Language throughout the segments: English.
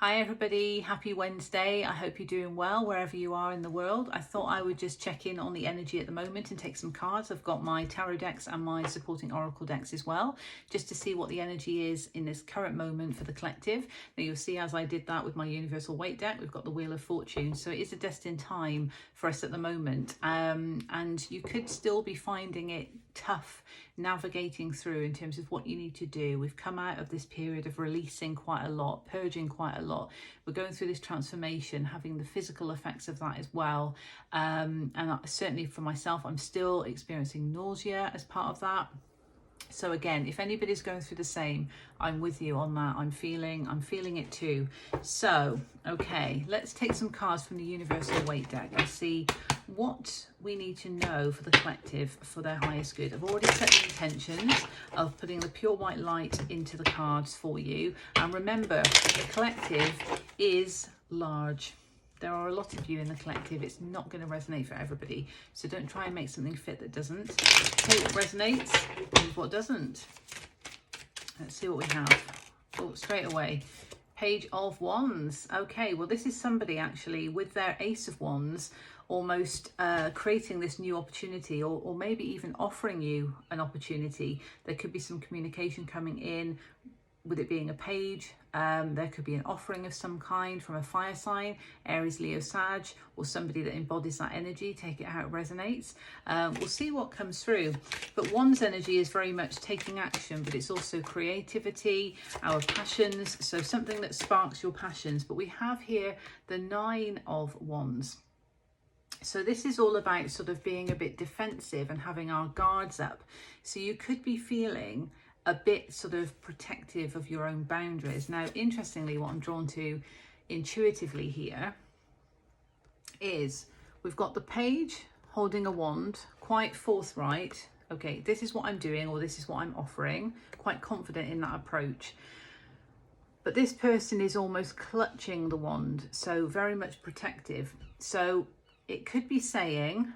Hi everybody, happy Wednesday. I hope you're doing well wherever you are in the world. I thought I would just check in on the energy at the moment and take some cards. I've got my tarot decks and my supporting oracle decks as well, just to see what the energy is in this current moment for the collective. Now you'll see, as I did that with my universal weight deck, we've got the Wheel of Fortune. So it is a destined time for us at the moment, and you could still be finding it tough navigating through in terms of what you need to do. We've come out of this period of releasing quite a lot, purging quite a lot. We're going through this transformation, having the physical effects of that as well, and certainly for myself, I'm still experiencing nausea as part of that. So again, if anybody's going through the same, I'm with you on that. I'm feeling it too. So, okay, let's take some cards from the Universal Weight deck and see what we need to know for the collective for their highest good. I've already set the intentions of putting the pure white light into the cards for you. And remember, the collective is large. There are a lot of you in the collective. It's not going to resonate for everybody. So don't try and make something fit that doesn't. Take what resonates, leave what doesn't. Let's see what we have. Oh, straight away. Page of Wands. Okay, well, this is somebody actually with their Ace of Wands almost creating this new opportunity, or maybe even offering you an opportunity. There could be some communication coming in, with it being a page. There could be an offering of some kind from a fire sign, Aries, Leo, Sag, or somebody that embodies that energy. Take it how it resonates. We'll see what comes through. But Wands energy is very much taking action, but it's also creativity, our passions, so something that sparks your passions. But we have here the Nine of Wands. So this is all about sort of being a bit defensive and having our guards up. So you could be feeling a bit sort of protective of your own boundaries. Now, interestingly, what I'm drawn to intuitively here is we've got the page holding a wand, quite forthright. Okay, this is what I'm doing, or this is what I'm offering, quite confident in that approach. But this person is almost clutching the wand, so very much protective. So it could be saying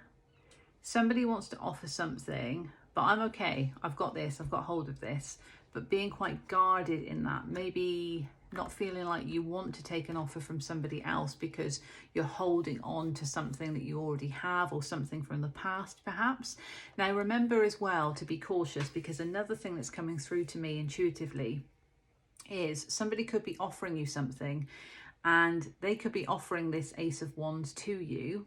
somebody wants to offer something, but I'm okay, I've got this, I've got hold of this, but being quite guarded in that, maybe not feeling like you want to take an offer from somebody else because you're holding on to something that you already have, or something from the past perhaps. Now remember as well to be cautious, because another thing that's coming through to me intuitively is somebody could be offering you something, and they could be offering this Ace of Wands to you.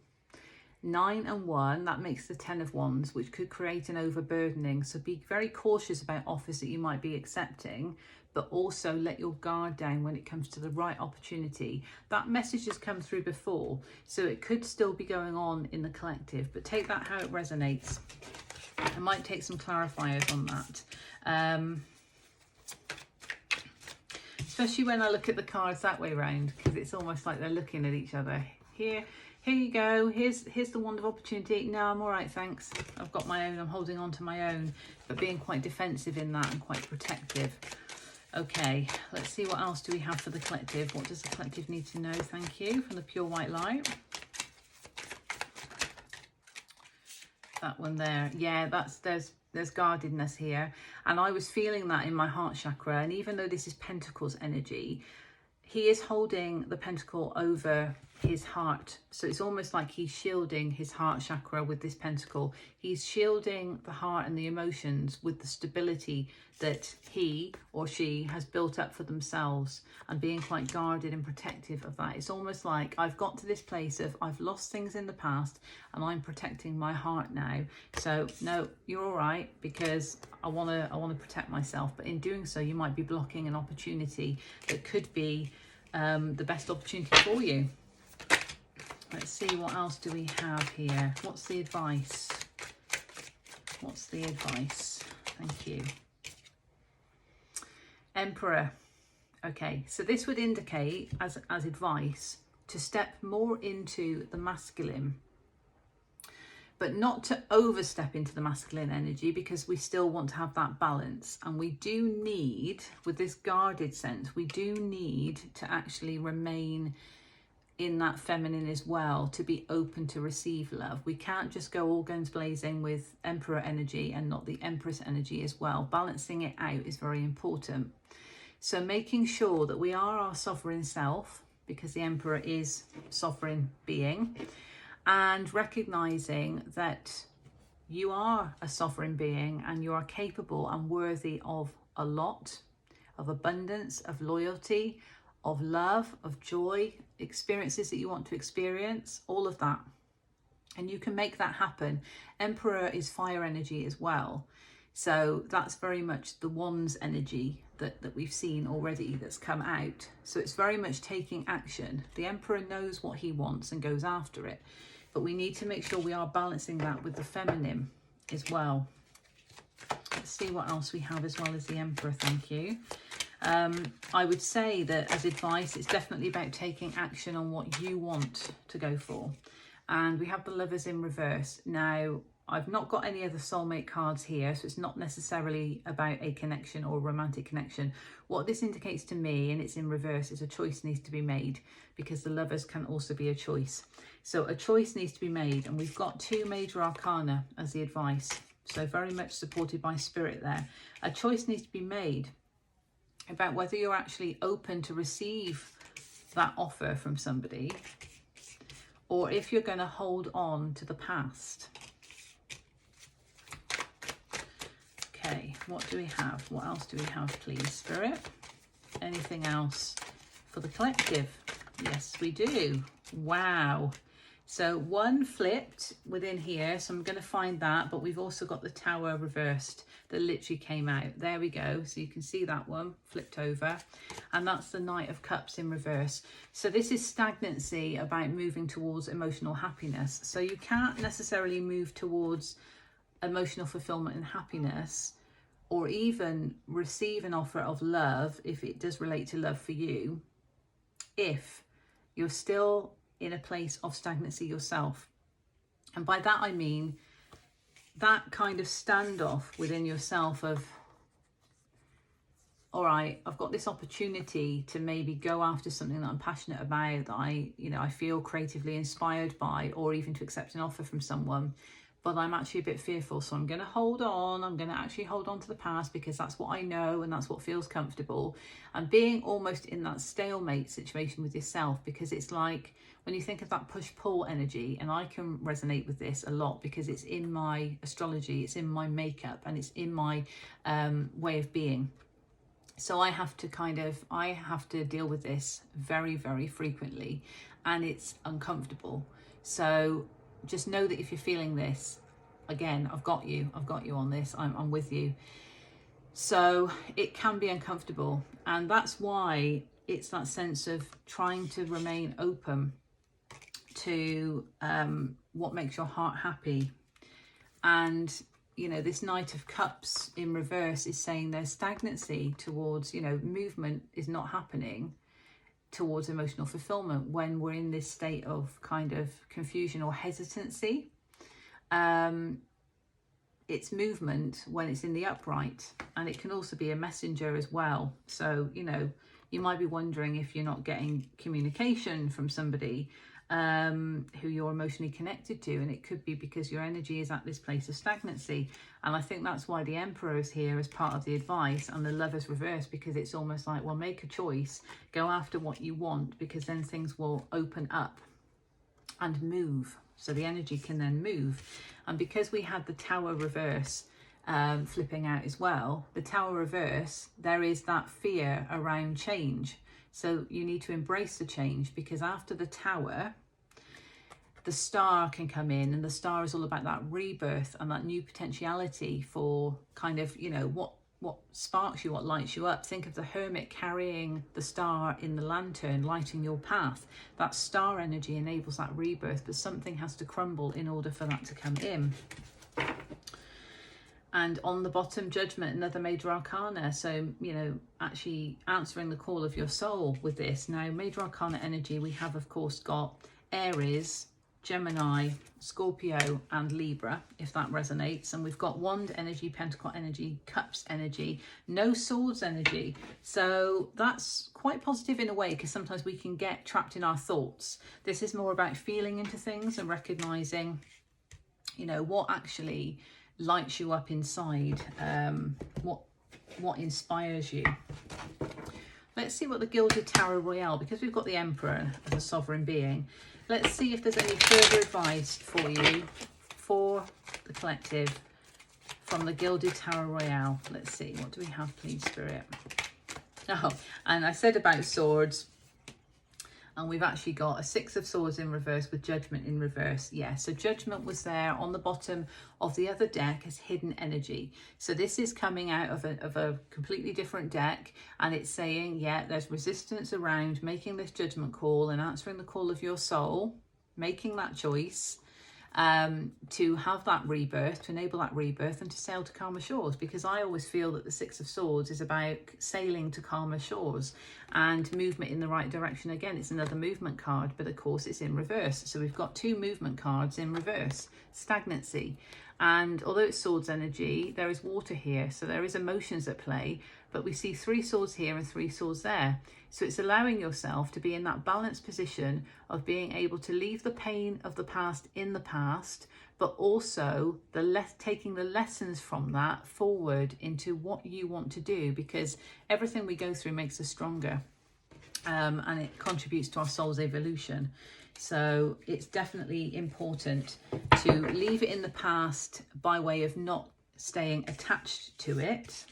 9 and 1, that makes the 10 of Wands, which could create an overburdening. So be very cautious about offers that you might be accepting, but also let your guard down when it comes to the right opportunity. That message has come through before, so it could still be going on in the collective, but take that how it resonates. I might take some clarifiers on that. Especially when I look at the cards that way around, because it's almost like they're looking at each other. Here you go, here's the wand of opportunity. No, I'm all right, thanks. I've got my own, I'm holding on to my own, but being quite defensive in that and quite protective. Okay, let's see what else do we have for the collective. What does the collective need to know? Thank you, from the pure white light. That one there, yeah, there's guardedness here, and I was feeling that in my heart chakra. And even though this is Pentacles energy, he is holding the pentacle over his heart. So it's almost like he's shielding his heart chakra with this pentacle. He's shielding the heart and the emotions with the stability that he or she has built up for themselves, and being quite guarded and protective of that. It's almost like I've got to this place of I've lost things in the past and I'm protecting my heart now. So no, you're all right, because I want to protect myself. But in doing so, you might be blocking an opportunity that could be the best opportunity for you. Let's see, what else do we have here? What's the advice? What's the advice? Thank you. Emperor. Okay, so this would indicate as advice to step more into the masculine, but not to overstep into the masculine energy, because we still want to have that balance. And we do need, with this guarded sense, we do need to actually remain in that feminine as well, to be open to receive love. We can't just go all guns blazing with Emperor energy and not the Empress energy as well. Balancing it out is very important. So making sure that we are our sovereign self, because the Emperor is sovereign being, and recognizing that you are a sovereign being and you are capable and worthy of a lot, of abundance, of loyalty, of love, of joy, experiences that you want to experience, all of that. And you can make that happen. Emperor is fire energy as well. So that's very much the wands energy that we've seen already that's come out. So it's very much taking action. The Emperor knows what he wants and goes after it. But we need to make sure we are balancing that with the feminine as well. Let's see what else we have as well as the Emperor. Thank you. I would say that as advice, it's definitely about taking action on what you want to go for. And we have the Lovers in reverse. Now, I've not got any other soulmate cards here, so it's not necessarily about a connection or a romantic connection. What this indicates to me, and it's in reverse, is a choice needs to be made, because the Lovers can also be a choice. So a choice needs to be made, and we've got 2 major arcana as the advice. So very much supported by Spirit there. A choice needs to be made about whether you're actually open to receive that offer from somebody, or if you're going to hold on to the past. Okay, what do we have? What else do we have, please, Spirit? Anything else for the collective? Yes, we do. Wow. So 1 flipped within here, so I'm going to find that, but we've also got the Tower reversed that literally came out. There we go. So you can see that one flipped over, and that's the Knight of Cups in reverse. So this is stagnancy about moving towards emotional happiness. So you can't necessarily move towards emotional fulfillment and happiness, or even receive an offer of love, if it does relate to love for you, if you're still in a place of stagnancy yourself. And by that I mean that kind of standoff within yourself of, all right, I've got this opportunity to maybe go after something that I'm passionate about, that I feel creatively inspired by, or even to accept an offer from someone, but I'm actually a bit fearful. So I'm going to hold on. I'm going to actually hold on to the past, because that's what I know and that's what feels comfortable. And being almost in that stalemate situation with yourself, because it's like, when you think of that push-pull energy, and I can resonate with this a lot because it's in my astrology, it's in my makeup, and it's in my way of being. So I have to deal with this very, very frequently, and it's uncomfortable. So just know that if you're feeling this, again, I've got you on this. I'm with you. So it can be uncomfortable, and that's why it's that sense of trying to remain open to what makes your heart happy. And this Knight of Cups in reverse is saying there's stagnancy towards, movement is not happening towards emotional fulfillment when we're in this state of kind of confusion or hesitancy. It's movement when it's in the upright, and it can also be a messenger as well. So, you might be wondering if you're not getting communication from somebody who you're emotionally connected to, and it could be because your energy is at this place of stagnancy. And I think that's why the Emperor is here as part of the advice, and the Lovers reverse, because it's almost like, well, make a choice, go after what you want, because then things will open up and move. So the energy can then move. And because we had the Tower reverse flipping out as well, the Tower reverse, there is that fear around change. So you need to embrace the change, because after the Tower, the Star can come in, and the Star is all about that rebirth and that new potentiality for kind of, what sparks you, what lights you up. Think of the Hermit carrying the Star in the lantern, lighting your path. That Star energy enables that rebirth, but something has to crumble in order for that to come in. And on the bottom, Judgment, another major arcana. So, actually answering the call of your soul with this. Now, major arcana energy, we have, of course, got Aries, Gemini, Scorpio, and Libra, if that resonates. And we've got Wand energy, Pentacle energy, Cups energy, no Swords energy. So that's quite positive in a way, because sometimes we can get trapped in our thoughts. This is more about feeling into things and recognizing, what actually lights you up inside, what what inspires you. Let's see what the Gilded Tarot Royale, because we've got the Emperor as a sovereign being. Let's see if there's any further advice for you, for the collective, from the Gilded Tarot Royale. Let's see, what do we have, please, Spirit? Oh, and I said about swords, and we've actually got a Six of Swords in reverse with Judgment in reverse. Yeah, so Judgment was there on the bottom of the other deck as hidden energy. So this is coming out of a completely different deck, and it's saying, yeah, there's resistance around making this judgment call and answering the call of your soul, making that choice, to have that rebirth, to enable that rebirth, and to sail to calmer shores. Because I always feel that the Six of Swords is about sailing to calmer shores and movement in the right direction. Again, it's another movement card, but of course it's in reverse. So we've got two movement cards in reverse. Stagnancy. And although it's swords energy, there is water here, so there is emotions at play, but we see three swords here and three swords there. So it's allowing yourself to be in that balanced position of being able to leave the pain of the past in the past, but also taking the lessons from that forward into what you want to do, because everything we go through makes us stronger, and it contributes to our soul's evolution. So it's definitely important to leave it in the past by way of not staying attached to it,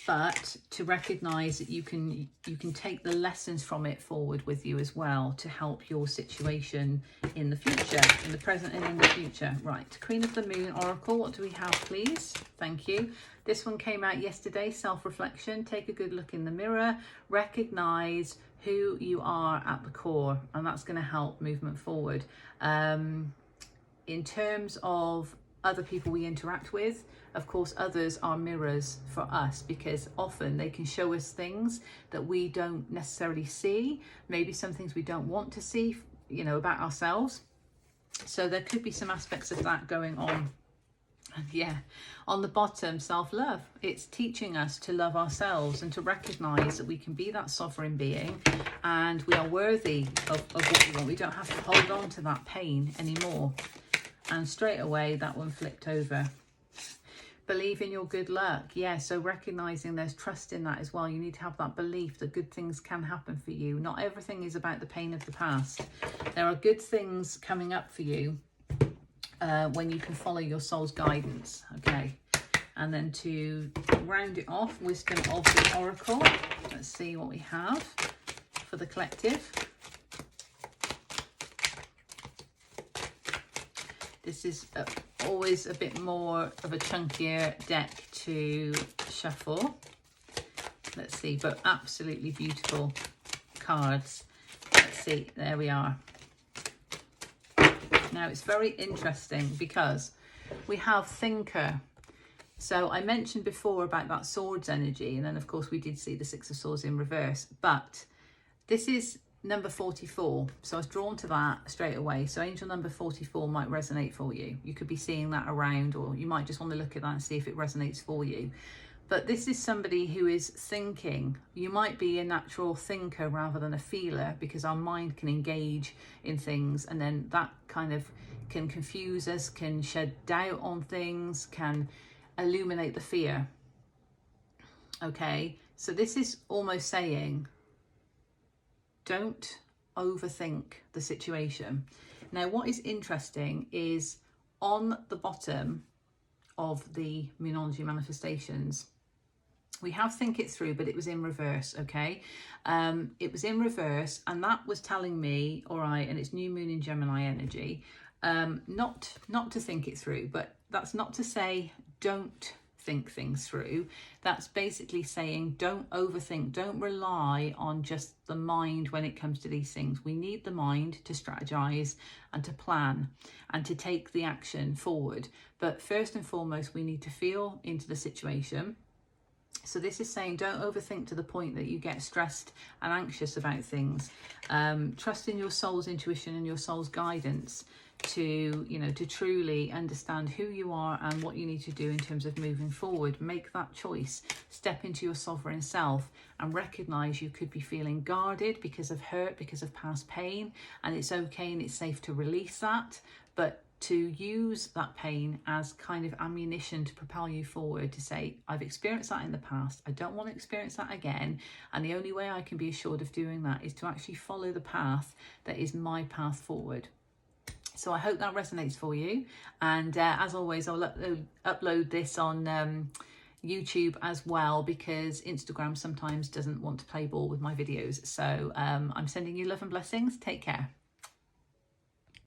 but to recognize that you can take the lessons from it forward with you as well to help your situation in the future, in the present and in the future. Right, Queen of the Moon Oracle, what do we have, please? Thank you. This one came out yesterday, self-reflection. Take a good look in the mirror, recognize who you are at the core, and that's going to help movement forward. In terms of other people we interact with, of course, others are mirrors for us, because often they can show us things that we don't necessarily see, maybe some things we don't want to see, you know, about ourselves. So there could be some aspects of that going on. And yeah, on the bottom, self-love. It's teaching us to love ourselves and to recognize that we can be that sovereign being and we are worthy of what we want. We don't have to hold on to that pain anymore. And straight away, that one flipped over. Believe in your good luck. Yeah, so recognizing there's trust in that as well. You need to have that belief that good things can happen for you. Not everything is about the pain of the past. There are good things coming up for you when you can follow your soul's guidance. Okay, and then to round it off, Wisdom of the Oracle. Let's see what we have for the collective. This is always a bit more of a chunkier deck to shuffle. Let's see, but absolutely beautiful cards. Let's see, there we are. Now it's very interesting because we have Thinker. So I mentioned before about that swords energy, and then of course we did see the Six of Swords in reverse, but this is number 44, so I was drawn to that straight away. So angel number 44 might resonate for you. You could be seeing that around, or you might just want to look at that and see if it resonates for you. But this is somebody who is thinking. You might be a natural thinker rather than a feeler, because our mind can engage in things, and then that kind of can confuse us, can shed doubt on things, can illuminate the fear. Okay, so this is almost saying, don't overthink the situation. Now, what is interesting is on the bottom of the Moonology manifestations, we have Think It Through, but it was in reverse, okay? It was in reverse, and that was telling me, all right, and it's new Moon and Gemini energy, not to think it through, but that's not to say don't think things through. That's basically saying don't overthink, don't rely on just the mind when it comes to these things. We need the mind to strategize and to plan and to take the action forward. But first and foremost, we need to feel into the situation. So this is saying don't overthink to the point that you get stressed and anxious about things. Trust in your soul's intuition and your soul's guidance to, you know, to truly understand who you are and what you need to do in terms of moving forward. Make that choice. Step into your sovereign self and recognize you could be feeling guarded because of hurt, because of past pain, and it's okay and it's safe to release that, but to use that pain as kind of ammunition to propel you forward, to say, I've experienced that in the past, I don't want to experience that again, and the only way I can be assured of doing that is to actually follow the path that is my path forward. So I hope that resonates for you, and as always, I'll upload this on YouTube as well, because Instagram sometimes doesn't want to play ball with my videos. So I'm sending you love and blessings. Take care.